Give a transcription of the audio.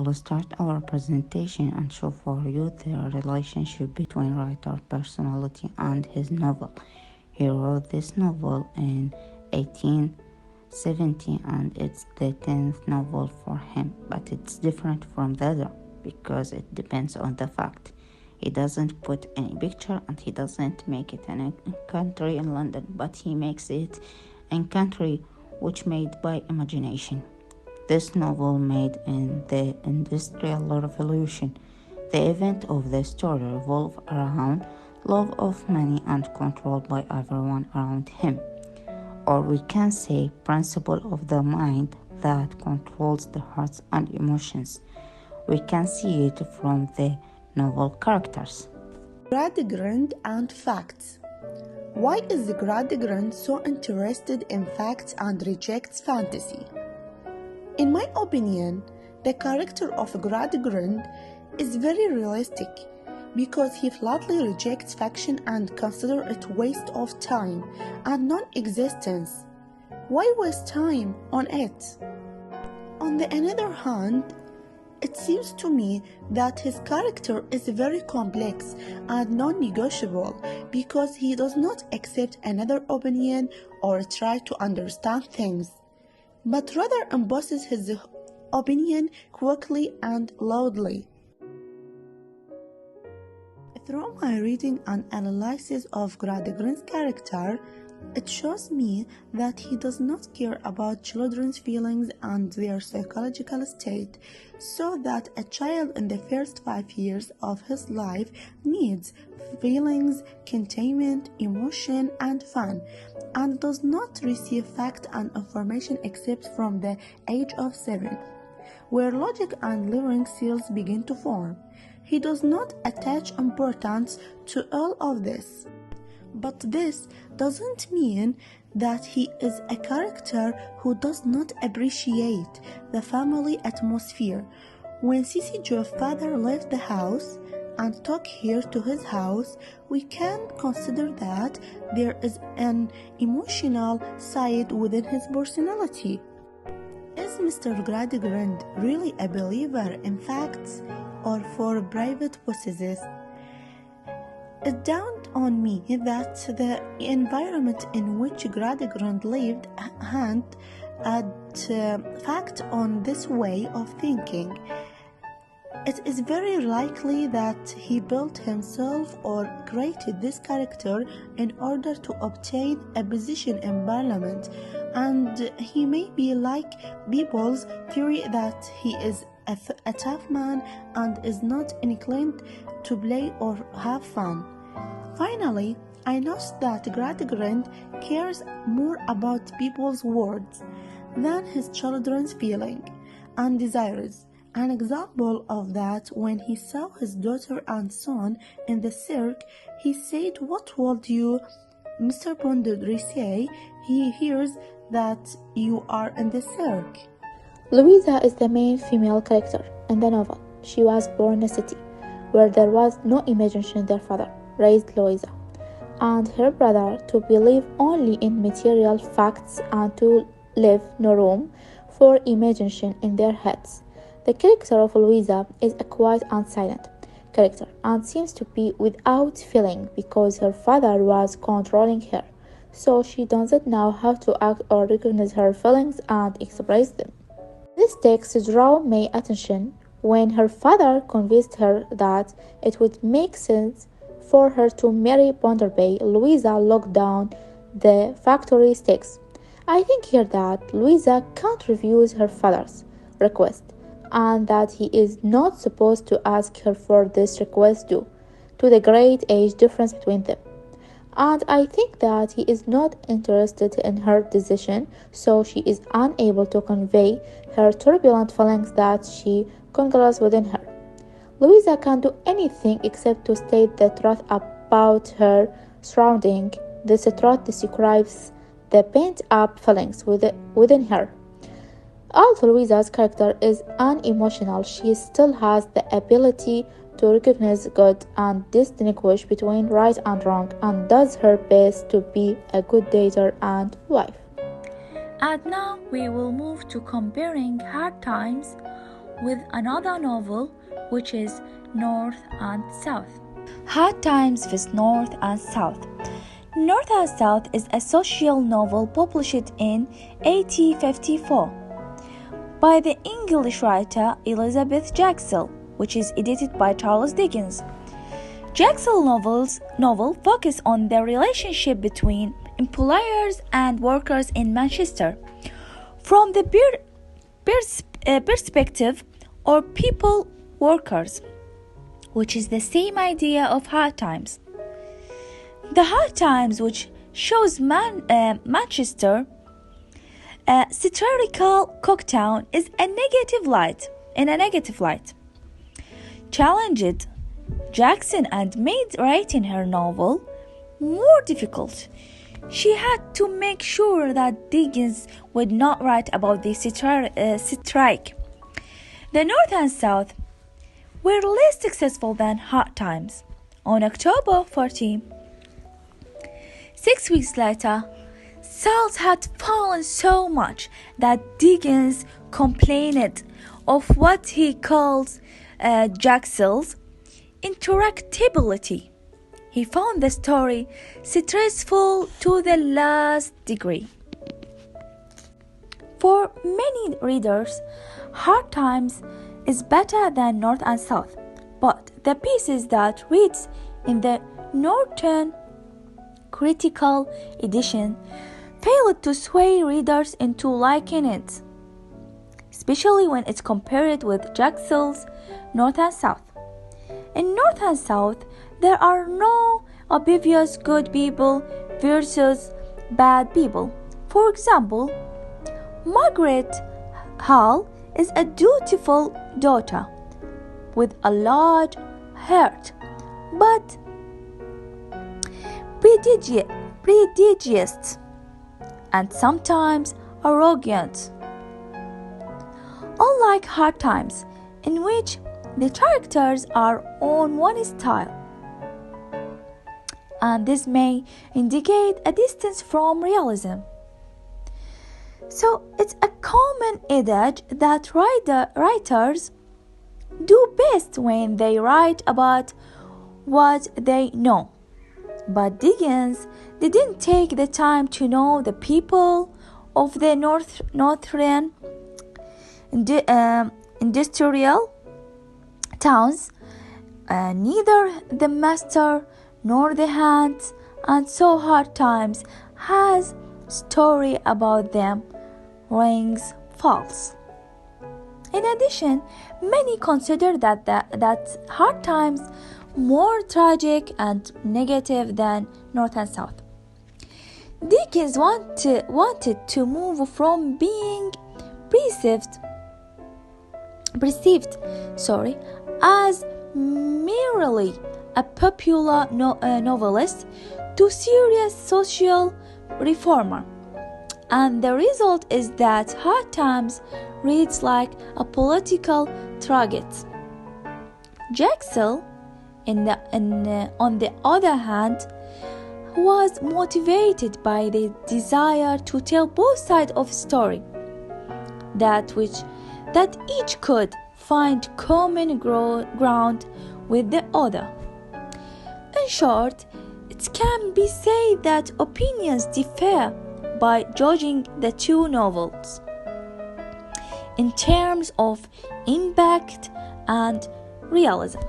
will start our presentation and show for you the relationship between writer personality and his novel. He wrote this novel in 1870 and it's the 10th novel for him, but it's different from the other because it depends on the fact. He doesn't put any picture and he doesn't make it in a country in London, but he makes it in country which made by imagination. This novel made in the Industrial Revolution. The event of the story revolve around love of money and control by everyone around him. Or we can say principle of the mind that controls the hearts and emotions. We can see it from the novel characters. Gradgrind and facts. Why is Gradgrind so interested in facts and rejects fantasy? In my opinion, the character of Gradgrind is very realistic because he flatly rejects fiction and considers it waste of time and non-existence. Why waste time on it? On the other hand, it seems to me that his character is very complex and non-negotiable because he does not accept another opinion or try to understand things, but rather imposes his opinion quickly and loudly. Through my reading and analysis of Gradgrind's character, it shows me that he does not care about children's feelings and their psychological state, so that a child in the first 5 years of his life needs feelings, containment, emotion, and fun, and does not receive fact and information except from the age of 7, where logic and living cells begin to form. He does not attach importance to all of this. But this doesn't mean that he is a character who does not appreciate the family atmosphere. When Sissy Joe's father left the house and took her to his house, we can consider that there is an emotional side within his personality. Is Mr. Gradgrind really a believer in facts or for private possesses? It dawned on me that the environment in which Gradgrind lived had fact on this way of thinking. It is very likely that he built himself or created this character in order to obtain a position in Parliament, and he may be like people's theory that he is a tough man and is not inclined to play or have fun. Finally, I noticed that Gradgrind cares more about people's words than his children's feeling and desires. An example of that, when he saw his daughter and son in the cirque, he said, "What would you, Mr. Pondodry, say he hears that you are in the cirque?" Louisa is the main female character in the novel. She was born in a city where there was no imagination. Their father raised Louisa and her brother to believe only in material facts and to leave no room for imagination in their heads. The character of Louisa is a quiet and silent character and seems to be without feeling because her father was controlling her, so she doesn't know how to act or recognize her feelings and express them. This text drew my attention when her father convinced her that it would make sense for her to marry Ponderby. Louisa looked down the factory stakes. I think here that Louisa can't refuse her father's request and that he is not supposed to ask her for this request due to the great age difference between them. And I think that he is not interested in her decision, so she is unable to convey her turbulent feelings that she congeals within her. Louisa can't do anything except to state the truth about her surrounding. This truth describes the pent-up feelings within her. Although Louisa's character is unemotional, she still has the ability to recognize good and distinguish between right and wrong, and does her best to be a good daughter and wife. And now we will move to comparing hard times with another novel, which is North and South. Hard Times with North and South. North and South is a social novel published in 1854 by the English writer Elizabeth Jacksell, which is edited by Charles Dickens. Jacksell's novel focus on the relationship between employers and workers in Manchester from the perspective or people workers, which is the same idea of Hard Times. The Hard Times, which shows Manchester satirical Cooktown is in a negative light, challenged Jackson and made writing her novel more difficult. She had to make sure that Dickens would not write about the strike. The North and South were less successful than Hard Times. On October 14, 6 weeks later, sales had fallen so much that Dickens complained of what he calls Jacksell's interactability. He found the story stressful to the last degree. For many readers, Hard Times is better than North and South, but the pieces that reads in the Northern Critical Edition failed to sway readers into liking it, especially when it's compared with Jacksell's North and South. In North and South, there are no obvious good people versus bad people. For example, Margaret Hall is a dutiful daughter with a large heart, but prejudiced and sometimes arrogant. Unlike Hard Times, in which the characters are on one style, and this may indicate a distance from realism. So it's a common adage that writers do best when they write about what they know. But Dickens didn't take the time to know the people of the northern industrial towns, neither the master nor the hands, and so Hard Times has story about them rings false. In addition, many consider that Hard Times more tragic and negative than North and South. Dickens wanted to move from being perceived as merely a popular novelist to serious social reformer, and the result is that Hard Times reads like a political tragedy. Jacksell, on the other hand, was motivated by the desire to tell both sides of a story, that each could find common ground with the other. In short, it can be said that opinions differ by judging the two novels in terms of impact and realism.